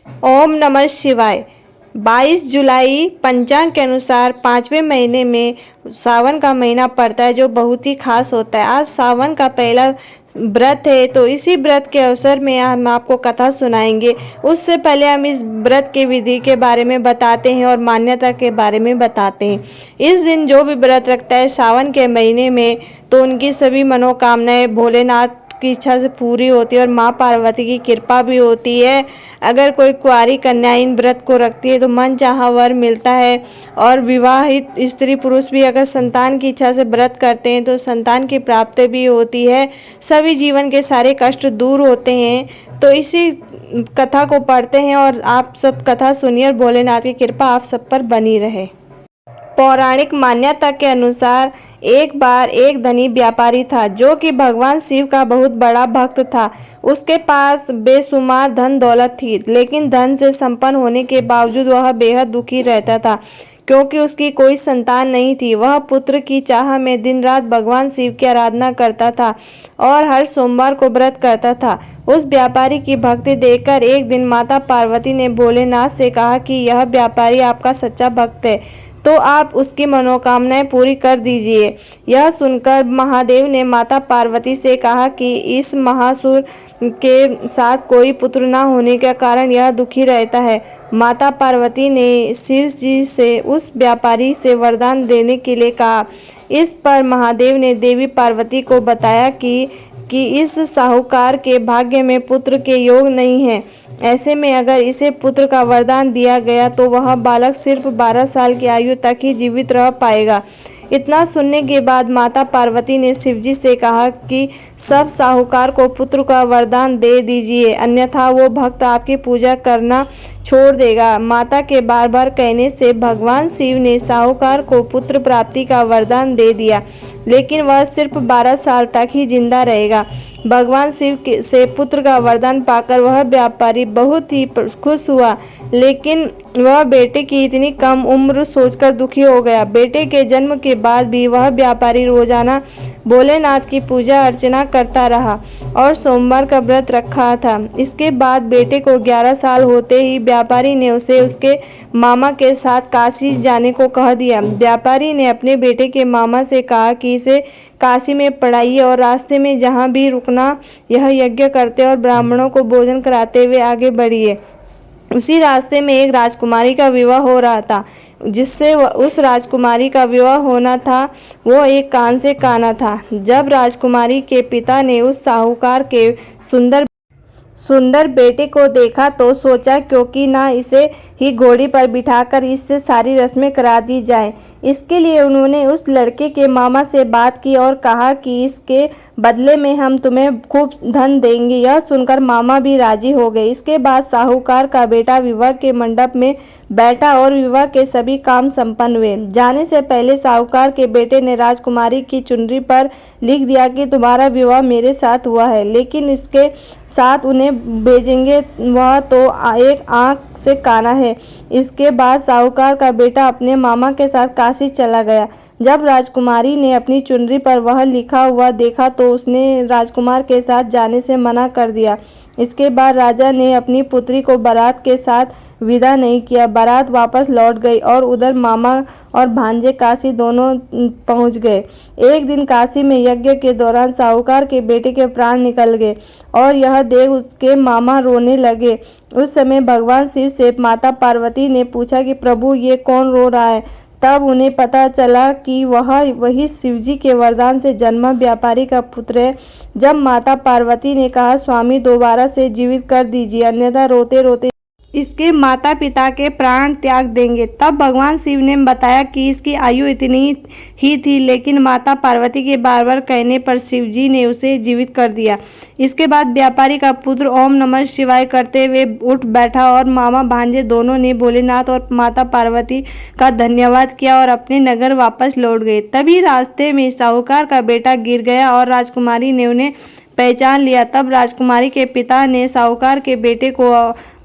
ओम नमः शिवाय। 22 जुलाई पंचांग के अनुसार 5वें महीने में सावन का महीना पड़ता है, जो बहुत ही खास होता है। आज सावन का पहला व्रत है, तो इसी व्रत के अवसर में हम आपको कथा सुनाएंगे। उससे पहले हम इस व्रत के विधि के बारे में बताते हैं और मान्यता के बारे में बताते हैं। इस दिन जो भी व्रत रखता है सावन के महीने में, तो उनकी सभी मनोकामनाएं भोलेनाथ की इच्छा से पूरी होती है और माँ पार्वती की कृपा भी होती है। अगर कोई कुंवारी कन्या इन व्रत को रखती है तो मन चाहा वर मिलता है। और विवाहित स्त्री पुरुष भी अगर संतान की इच्छा से व्रत करते हैं तो संतान की प्राप्ति भी होती है। सभी जीवन के सारे कष्ट दूर होते हैं। तो इसी कथा को पढ़ते हैं और आप सब कथा सुनिए और भोलेनाथ की कृपा आप सब पर बनी रहे। पौराणिक मान्यता के अनुसार एक बार एक धनी व्यापारी था, जो कि भगवान शिव का बहुत बड़ा भक्त था। उसके पास बेशुमार धन दौलत थी, लेकिन धन से संपन्न होने के बावजूद वह बेहद दुखी रहता था, क्योंकि उसकी कोई संतान नहीं थी। वह पुत्र की चाह में दिन रात भगवान शिव की आराधना करता था और हर सोमवार को व्रत करता था। उस व्यापारी की भक्ति देखकर एक दिन माता पार्वती ने भोलेनाथ से कहा कि यह व्यापारी आपका सच्चा भक्त है, तो आप उसकी मनोकामनाएं पूरी कर दीजिए। यह सुनकर महादेव ने माता पार्वती से कहा कि इस महासुर के साथ कोई पुत्र न होने के कारण यह दुखी रहता है। माता पार्वती ने शिव जी से उस व्यापारी से वरदान देने के लिए कहा। इस पर महादेव ने देवी पार्वती को बताया कि इस साहूकार के भाग्य में पुत्र के योग नहीं है। ऐसे में अगर इसे पुत्र का वरदान दिया गया तो वह बालक सिर्फ 12 साल की आयु तक ही जीवित रह पाएगा। इतना सुनने के बाद माता पार्वती ने शिवजी से कहा कि सब साहूकार को पुत्र का वरदान दे दीजिए, अन्यथा वो भक्त आपकी पूजा करना छोड़ देगा। माता के बार बार कहने से भगवान शिव ने साहूकार को पुत्र प्राप्ति का वरदान दे दिया, लेकिन वह सिर्फ 12 साल तक ही जिंदा रहेगा। भगवान शिव से पुत्र का वरदान पाकर वह व्यापारी बहुत ही खुश हुआ, लेकिन वह बेटे की इतनी कम उम्र सोचकर दुखी हो गया। बेटे के जन्म के बाद भी वह व्यापारी रोजाना भोलेनाथ की पूजा अर्चना करता रहा और सोमवार का व्रत रखा था। इसके बाद बेटे को 11 साल होते ही व्यापारी ने उसे उसके मामा के साथ काशी जाने को कह दिया। व्यापारी ने अपने बेटे के मामा से कहा कि इसे काशी में पढ़ाइए और रास्ते में जहाँ भी रुकना यह यज्ञ करते और ब्राह्मणों को भोजन कराते हुए आगे बढ़िए। उसी रास्ते में एक राजकुमारी का विवाह हो रहा था। जिससे उस राजकुमारी का विवाह होना था, वो एक कान से काना था। जब राजकुमारी के पिता ने उस साहूकार के सुंदर बेटे को देखा तो सोचा क्योंकि ना इसे ही घोड़ी पर बिठाकर इससे सारी रस्में करा दी जाए। इसके लिए उन्होंने उस लड़के के मामा से बात की और कहा कि इसके बदले में हम तुम्हें खूब धन देंगे। यह सुनकर मामा भी राजी हो गए। इसके बाद साहूकार का बेटा विवाह के मंडप में बैठा और विवाह के सभी काम संपन्न हुए। जाने से पहले साहूकार के बेटे ने राजकुमारी की चुनरी पर लिख दिया कि तुम्हारा विवाह मेरे साथ हुआ है, लेकिन इसके साथ उन्हें भेजेंगे वह तो एक आंख से काना है। इसके बाद साहूकार का बेटा अपने मामा के साथ काशी चला गया। जब राजकुमारी ने अपनी चुनरी पर वह लिखा हुआ देखा तो उसने राजकुमार के साथ जाने से मना कर दिया। इसके बाद राजा ने अपनी पुत्री को बारात के साथ विदा नहीं किया। बारात वापस लौट गई और उधर मामा और भांजे काशी दोनों पहुंच गए। एक दिन काशी में यज्ञ के दौरान साहूकार के बेटे के प्राण निकल गए और यह देख उसके मामा रोने लगे। उस समय भगवान शिव से माता पार्वती ने पूछा कि प्रभु ये कौन रो रहा है। तब उन्हें पता चला कि वही शिवजी के वरदान से जन्मा व्यापारी का पुत्र है। जब माता पार्वती ने कहा स्वामी दोबारा से जीवित कर दीजिए, अन्यथा रोते रोते इसके माता पिता के प्राण त्याग देंगे। तब भगवान शिव ने बताया कि इसकी आयु इतनी ही थी, लेकिन माता पार्वती के बार बार कहने पर शिवजी ने उसे जीवित कर दिया। इसके बाद व्यापारी का पुत्र ओम नमः शिवाय करते हुए उठ बैठा और मामा भांजे दोनों ने भोलेनाथ और माता पार्वती का धन्यवाद किया और अपने नगर वापस लौट गए। तभी रास्ते में साहूकार का बेटा गिर गया और राजकुमारी ने उन्हें पहचान लिया। तब राजकुमारी के पिता ने साहूकार के बेटे को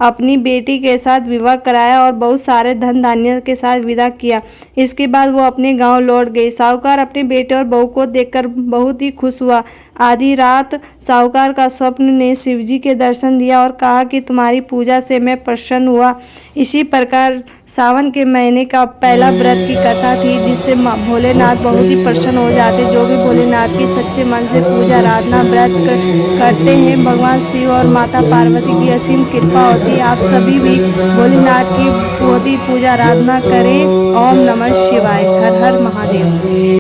अपनी बेटी के साथ विवाह कराया और बहुत सारे धन धान्य के साथ विदा किया। इसके बाद वो अपने गांव लौट गई। साहूकार अपने बेटे और बहू को देखकर बहुत ही खुश हुआ। आधी रात साहूकार का स्वप्न ने शिवजी के दर्शन दिया और कहा कि तुम्हारी पूजा से मैं प्रसन्न हुआ। इसी प्रकार सावन के महीने का पहला व्रत की कथा थी, जिससे भोलेनाथ बहुत ही प्रसन्न हो जाते। जो भी भोलेनाथ की सच्चे मन से पूजा आराधना व्रत करते हैं, भगवान शिव और माता पार्वती की असीम कृपा होती है। आप सभी भी भोलेनाथ की बहुत ही पूजा आराधना करें। ओम नमः शिवाय। हर हर महादेव।